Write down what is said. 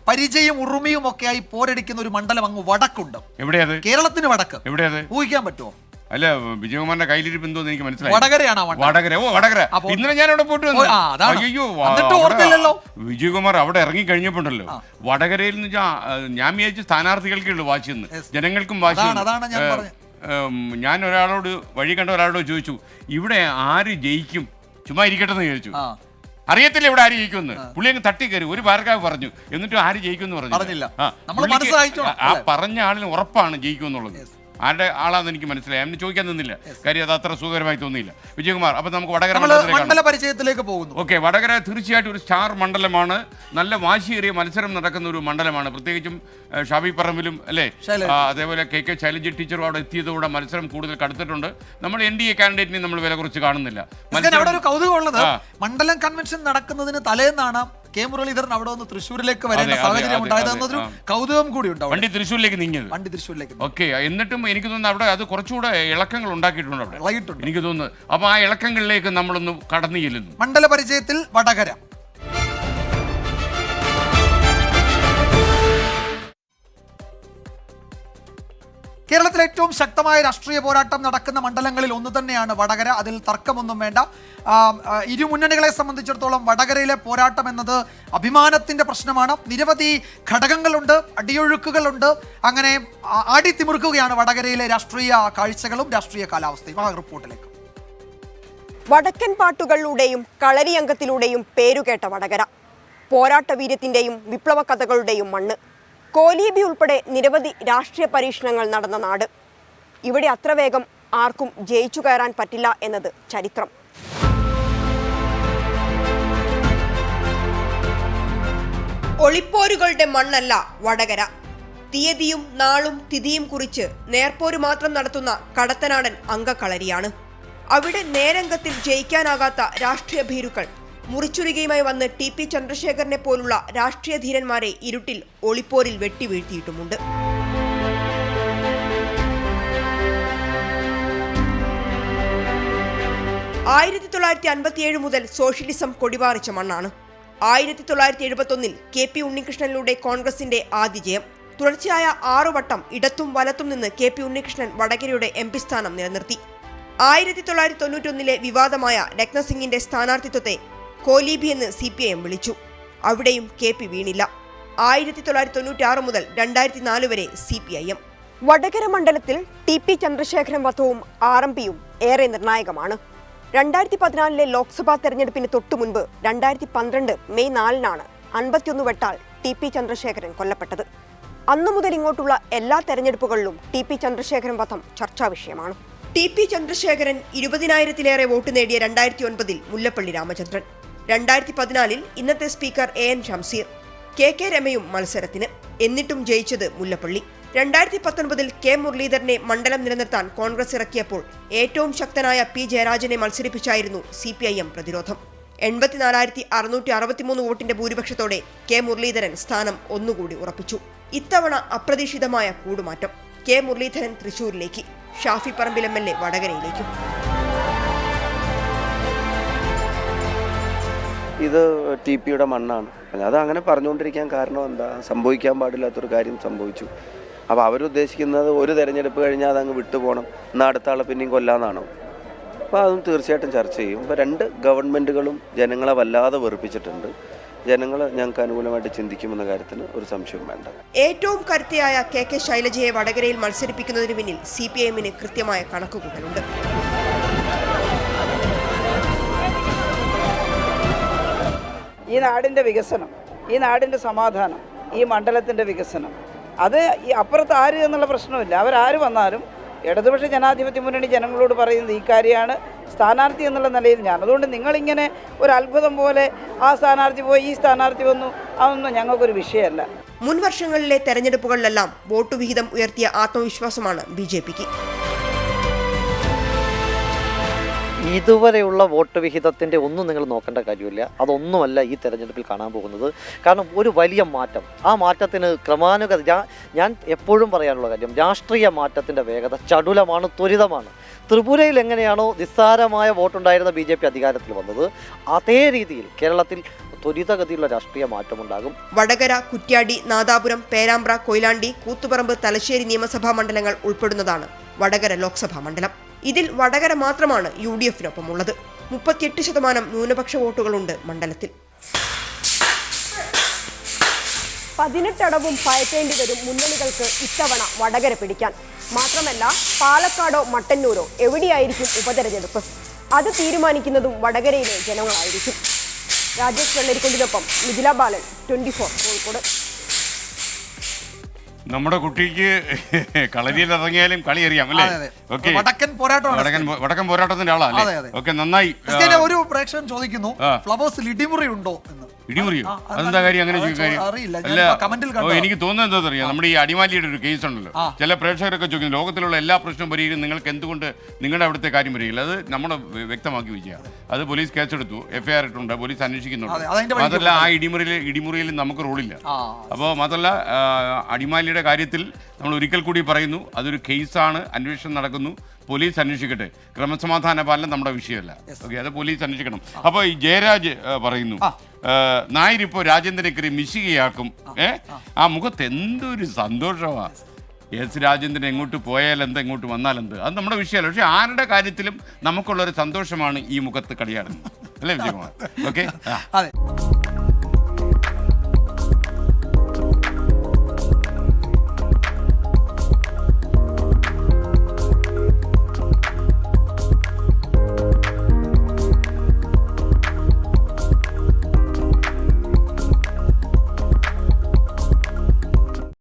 പരിചയം ഉറുമിയും ഒക്കെയായി പോരടിക്കുന്ന ഒരു മണ്ഡലം അങ്ങ് വടക്കുണ്ട്. എവിടെയത്? കേരളത്തിന് വടക്ക്. എവിടെയത്? ഊഹിക്കാൻ പറ്റുമോ? അല്ല, വിജയകുമാറിന്റെ കയ്യിലിരിപ്പ് എന്തോന്ന് എനിക്ക് മനസ്സിലായി. വടകരയാണ്. വടകര. ഓ, വടകര. ഇന്നലെ ഞാൻ അവിടെ പോയിട്ട് വന്നു. അയ്യോ, വിജയകുമാർ അവിടെ ഇറങ്ങി കഴിഞ്ഞപ്പോണ്ടല്ലോ, വടകരയിൽ നിന്ന് ഞാൻ വിചാരിച്ച സ്ഥാനാർത്ഥികൾക്കുള്ളൂ വാശിന്ന്, ജനങ്ങൾക്കും വാശി. ഞാൻ ഒരാളോട് വഴി കണ്ട ഒരാളോട് ചോദിച്ചു, ഇവിടെ ആര് ജയിക്കും, ചുമ്മാ ഇരിക്കട്ടെ എന്ന് ചോദിച്ചു. അറിയത്തില്ല ഇവിടെ ആര് ജയിക്കുമെന്ന്. പുള്ളി അങ്ങ് തട്ടിക്കയറി ഒരു പാരഗ്രാഫ് പറഞ്ഞു, എന്നിട്ടും ആര് ജയിക്കുമെന്ന് പറഞ്ഞില്ല. ആ പറഞ്ഞ ആളിന് ഉറപ്പാണ് ജയിക്കുമെന്നുള്ളത്. ആരുടെ ആളാന്ന് എനിക്ക് മനസ്സിലായി. അവന് ചോദിക്കാൻ നിന്നില്ല, കാര്യം അത് അത്ര സുഖകരമായി തോന്നിയില്ല. വിജയകുമാർ, അപ്പൊ നമുക്ക് വടകര മണ്ഡല പരിചയത്തിലേക്ക് പോകുന്നു. ഓക്കെ, വടകര തീർച്ചയായിട്ടും ഒരു സ്റ്റാർ മണ്ഡലമാണ്. നല്ല വാശിയേറിയ മത്സരം നടക്കുന്ന ഒരു മണ്ഡലമാണ്. പ്രത്യേകിച്ചും ഷാബി പറമ്പിലും അല്ലേ, അതേപോലെ കെ ശൈലജ ടീച്ചറും അവിടെ എത്തിയതോടെ മത്സരം കൂടുതൽ കടുത്തിട്ടുണ്ട്. നമ്മൾ NDA കാൻഡിഡേറ്റിനെ നമ്മൾ വില കുറിച്ച് കാണുന്നില്ല. അവിടെ ഒരു കൗതുകമുള്ളത്, മണ്ഡലം കൺവെൻഷൻ നടക്കുന്നതിന് തലേന്നാണ് കെ മുരളീധരൻ അവിടെ നിന്ന് തൃശ്ശൂരിലേക്ക് വരേണ്ട സാഹചര്യം ഉണ്ടായതെന്നൊരു കൗതുകം കൂടി ഉണ്ട്. വണ്ടി തൃശ്ശൂരിലേക്ക് നീങ്ങിയത്. ഓക്കെ, എന്നിട്ടും എനിക്ക് തോന്നുന്നു അവിടെ അത് കുറച്ചുകൂടെ ഇളക്കങ്ങൾ ഉണ്ടാക്കിയിട്ടുണ്ട് അവിടെ, എനിക്ക് തോന്നുന്നു. അപ്പൊ ആ ഇളക്കങ്ങളിലേക്ക് നമ്മളൊന്ന് കടന്നു ചെല്ലുന്നു. മണ്ഡല പരിചയത്തിൽ വടകര. കേരളത്തിലെ ഏറ്റവും ശക്തമായ രാഷ്ട്രീയ പോരാട്ടം നടക്കുന്ന മണ്ഡലങ്ങളിൽ ഒന്ന് തന്നെയാണ് വടകര. അതിൽ തർക്കമൊന്നും വേണ്ട. ഇരു മുന്നണികളെ സംബന്ധിച്ചിടത്തോളം വടകരയിലെ പോരാട്ടം എന്നത് അഭിമാനത്തിന്റെ പ്രശ്നമാണ്. നിരവധി ഘടകങ്ങളുണ്ട്, അടിയൊഴുക്കുകളുണ്ട്. അങ്ങനെ ആടിത്തിമിർക്കുകയാണ് വടകരയിലെ രാഷ്ട്രീയ കാഴ്ചകളും രാഷ്ട്രീയ കാലാവസ്ഥയും. ആ റിപ്പോർട്ടിലേക്ക്. വടക്കൻ പാട്ടുകളിലൂടെയും കളരിയംഗത്തിലൂടെയും പേരുകേട്ട വടകര, പോരാട്ട വീര്യത്തിന്റെയും വിപ്ലവ കഥകളുടെയും മണ്ണ്. കോലീബി ഉൾപ്പെടെ നിരവധി രാഷ്ട്രീയ പരീക്ഷണങ്ങൾ നടന്ന നാട്. ഇവിടെ അത്ര വേഗം ആർക്കും ജയിച്ചു കയറാൻ പറ്റില്ല എന്നത് ചരിത്രം. ഒളിപ്പോരുകളുടെ മണ്ണല്ല വടകര. തീയതിയും നാളും തിഥിയും കുറിച്ച് നേർപ്പോരു മാത്രം നടത്തുന്ന കടത്തനാടൻ അംഗക്കളരിയാണ്. അവിടെ നേരംഗത്തിൽ ജയിക്കാനാകാത്ത രാഷ്ട്രീയ ഭീരുക്കൾ മുറിച്ചുരികയുമായി വന്ന് TP ചന്ദ്രശേഖരനെ പോലുള്ള രാഷ്ട്രീയ ധീരന്മാരെ ഇരുട്ടിൽ ഒളിപ്പോരിൽ വെട്ടിവീഴ്ത്തിയിട്ടുമുണ്ട്. മുതൽ സോഷ്യലിസം കൊടിപാറിച്ച മണ്ണാണ്. 1971 KP ഉണ്ണികൃഷ്ണനിലൂടെ കോൺഗ്രസിന്റെ ആദ്യ ജയം. തുടർച്ചയായ 6 വട്ടം ഇടത്തും വലത്തും നിന്ന് KP ഉണ്ണികൃഷ്ണൻ വടകരയുടെ MP സ്ഥാനം നിലനിർത്തി. 1991 വിവാദമായ രത്നസിംഗിന്റെ സ്ഥാനാർത്ഥിത്വത്തെ കോലീബി എന്ന് CPIM വിളിച്ചു. അവിടെയും KP വീണില്ല. 1996 മുതൽ 2004 വരെ CPIM. വടകര മണ്ഡലത്തിൽ TP ചന്ദ്രശേഖരൻ വധവും RMPയും ഏറെ നിർണായകമാണ്. 2014 ലോക്സഭാ തെരഞ്ഞെടുപ്പിന് തൊട്ടു മുൻപ് 2012 മെയ് 4 51 വെട്ടാൽ TP ചന്ദ്രശേഖരൻ കൊല്ലപ്പെട്ടത്. അന്നു മുതൽ ഇങ്ങോട്ടുള്ള എല്ലാ തെരഞ്ഞെടുപ്പുകളിലും TP ചന്ദ്രശേഖരൻ വധം ചർച്ചാ വിഷയമാണ്. TP ചന്ദ്രശേഖരൻ 20,000-ലേറെ വോട്ട് നേടിയ 2009 മുല്ലപ്പള്ളി രാമചന്ദ്രൻ, 2014 ഇന്നത്തെ സ്പീക്കർ AN ഷംസീർ, KK രമയും മത്സരത്തിന്. എന്നിട്ടും ജയിച്ചത് മുല്ലപ്പള്ളി. 2019 K മുരളീധരനെ മണ്ഡലം നിലനിർത്താൻ കോൺഗ്രസ് ഇറക്കിയപ്പോൾ ഏറ്റവും ശക്തനായ P ജയരാജനെ മത്സരിപ്പിച്ചായിരുന്നു CPIM പ്രതിരോധം. 84,663 വോട്ടിന്റെ ഭൂരിപക്ഷത്തോടെ K മുരളീധരൻ സ്ഥാനം ഒന്നുകൂടി ഉറപ്പിച്ചു. ഇത്തവണ അപ്രതീക്ഷിതമായ കൂടുമാറ്റം. K Muraleedharan തൃശൂരിലേക്ക്, Shafi Parambil MLA വടകരയിലേക്കും. ഇത് TPയുടെ മണ്ണാണ്. അത് അങ്ങനെ പറഞ്ഞുകൊണ്ടിരിക്കാൻ കാരണം എന്താ? സംഭവിക്കാൻ പാടില്ലാത്തൊരു കാര്യം സംഭവിച്ചു. അപ്പോൾ അവരുദ്ദേശിക്കുന്നത് ഒരു തെരഞ്ഞെടുപ്പ് കഴിഞ്ഞാൽ അതങ്ങ് വിട്ടുപോകണം, എന്നാൽ അടുത്ത ആളെ പിന്നെയും കൊല്ലാന്നാണോ? അപ്പോൾ അതും തീർച്ചയായിട്ടും ചർച്ച ചെയ്യും. ഇപ്പോൾ 2 ഗവൺമെൻറ്റുകളും ജനങ്ങളെ വല്ലാതെ വെറുപ്പിച്ചിട്ടുണ്ട്. ജനങ്ങൾ ഞങ്ങൾക്ക് അനുകൂലമായിട്ട് ചിന്തിക്കുമെന്ന കാര്യത്തിന് ഒരു സംശയവും വേണ്ട. ഏറ്റവും കരുത്തയായ KK ശൈലജയെ വടകരയിൽ മത്സരിപ്പിക്കുന്നതിന് പിന്നിൽ CPIMന് കൃത്യമായ കണക്കുകൂട്ടലുണ്ട്. ഈ നാടിൻ്റെ വികസനം, ഈ നാടിൻ്റെ സമാധാനം, ഈ മണ്ഡലത്തിൻ്റെ വികസനം, അത് ഈ അപ്പുറത്ത് ആര് എന്നുള്ള പ്രശ്നമില്ല. അവരാര് വന്നാലും ഇടതുപക്ഷ ജനാധിപത്യ മുന്നണി ജനങ്ങളോട് പറയുന്നത് ഈ കാര്യമാണ്. സ്ഥാനാർത്ഥി എന്നുള്ള നിലയിൽ ഞാൻ, അതുകൊണ്ട് നിങ്ങളിങ്ങനെ ഒരു അത്ഭുതം പോലെ ആ സ്ഥാനാർത്ഥി പോയി ഈ സ്ഥാനാർത്ഥി വന്നു, അതൊന്നും ഞങ്ങൾക്കൊരു വിഷയമല്ല. മുൻ വർഷങ്ങളിലെ തെരഞ്ഞെടുപ്പുകളിലെല്ലാം വോട്ട് വിഹിതം ഉയർത്തിയ ആത്മവിശ്വാസമാണ് BJPക്ക്. ഇതുവരെയുള്ള വോട്ട് വിഹിതത്തിൻ്റെ ഒന്നും നിങ്ങൾ നോക്കേണ്ട കാര്യമില്ല. അതൊന്നുമല്ല ഈ തെരഞ്ഞെടുപ്പിൽ കാണാൻ പോകുന്നത്. കാരണം ഒരു വലിയ മാറ്റം, ആ മാറ്റത്തിന് ക്രമാനുഗത, ഞാൻ എപ്പോഴും പറയാനുള്ള കാര്യം, രാഷ്ട്രീയ മാറ്റത്തിൻ്റെ വേഗത ചടുലമാണ്, ത്വരിതമാണ്. ത്രിപുരയിൽ എങ്ങനെയാണോ നിസ്സാരമായ വോട്ടുണ്ടായിരുന്ന BJP അധികാരത്തിൽ വന്നത്, അതേ രീതിയിൽ കേരളത്തിൽ ത്വരിതഗതിയുള്ള രാഷ്ട്രീയ മാറ്റമുണ്ടാകും. വടകര, കുറ്റ്യാടി, നാദാപുരം, പേരാമ്പ്ര, കൊയിലാണ്ടി, കൂത്തുപറമ്പ്, തലശ്ശേരി നിയമസഭാ മണ്ഡലങ്ങൾ ഉൾപ്പെടുന്നതാണ് വടകര ലോക്സഭാ മണ്ഡലം. ഇതിൽ വടകര മാത്രമാണ് UDF-നൊപ്പമുള്ളത്. 38% ന്യൂനപക്ഷ വോട്ടുകളുണ്ട് മണ്ഡലത്തിൽ. 18 അടവും പയറ്റേണ്ടി വരും മുന്നണികൾക്ക് ഇത്തവണ വടകര പിടിക്കാൻ. മാത്രമല്ല പാലക്കാടോ മട്ടന്നൂരോ എവിടെയായിരിക്കും ഉപതെരഞ്ഞെടുപ്പ്, അത് തീരുമാനിക്കുന്നതും വടകരയിലെ ജനങ്ങളായിരിക്കും. രാജേഷ് വെള്ളരിക്കുണ്ടിനൊപ്പം മിഥില ബാലൻ, 24 കോഴിക്കോട്. നമ്മുടെ കുട്ടിക്ക് കളരിയിൽ ഇറങ്ങിയാലും കളി അറിയാം അല്ലേ? ഓക്കെ, വടക്കൻ പോരാട്ടത്തിന്റെ ആളാണ്. ഓക്കെ, നന്നായി. ഒരു പ്രേക്ഷകൻ ചോദിക്കുന്നു, ഫ്ലവേഴ്സിൽ ഇടിമുറി ഉണ്ടോ എന്ന്. ഇടിമുറിയോ? അതെന്താ കാര്യം അങ്ങനെ ചോദിക്കാൻ? എനിക്ക് തോന്നുന്നത് എന്താ അറിയാം, നമ്മുടെ ഈ അടിമാലിയുടെ ഒരു കേസ് ഉണ്ടല്ലോ, ചില പ്രേക്ഷകരൊക്കെ ചോദിക്കുന്നു ലോകത്തിലുള്ള എല്ലാ പ്രശ്നവും പരിഹരിക്കും, നിങ്ങൾക്ക് എന്തുകൊണ്ട് നിങ്ങളുടെ അവിടുത്തെ കാര്യം പരിഹരിക്കില്ല? അത് നമ്മൾ വ്യക്തമാക്കി വെക്കുക. അത് പോലീസ് കേസെടുത്തു, FIR ഇട്ടുണ്ട്, പോലീസ് അന്വേഷിക്കുന്നുണ്ട്. അതല്ല, ആ ഇടിമുറിയിൽ നമുക്ക് റോളില്ല. അപ്പോൾ മാത്രമല്ല, അടിമാലിയുടെ കാര്യത്തിൽ നമ്മൾ ഒരിക്കൽ കൂടി പറയുന്നു, അതൊരു കേസാണ്, അന്വേഷണം നടക്കുന്നു, പോലീസ് അന്വേഷിക്കട്ടെ. ക്രമസമാധാന പാലനം നമ്മുടെ വിഷയമല്ല. ഓക്കെ, അത് പോലീസ് അന്വേഷിക്കണം. അപ്പോൾ ഈ ജയരാജ് പറയുന്നു, നായരിപ്പോ രാജേന്ദ്രനെ മിശികയാക്കും. ആ മുഖത്ത് എന്തൊരു സന്തോഷമാ. രാജേന്ദ്രൻ എങ്ങോട്ട് പോയാലെന്ത്, എങ്ങോട്ട് വന്നാലെന്ത്, അത് നമ്മുടെ വിഷയമല്ല. പക്ഷെ ആരുടെ കാര്യത്തിലും നമുക്കുള്ളൊരു സന്തോഷമാണ് ഈ മുഖത്ത് കളിയാടുന്നത്, അല്ലേ വിജയകുമാർ? ഓക്കെ.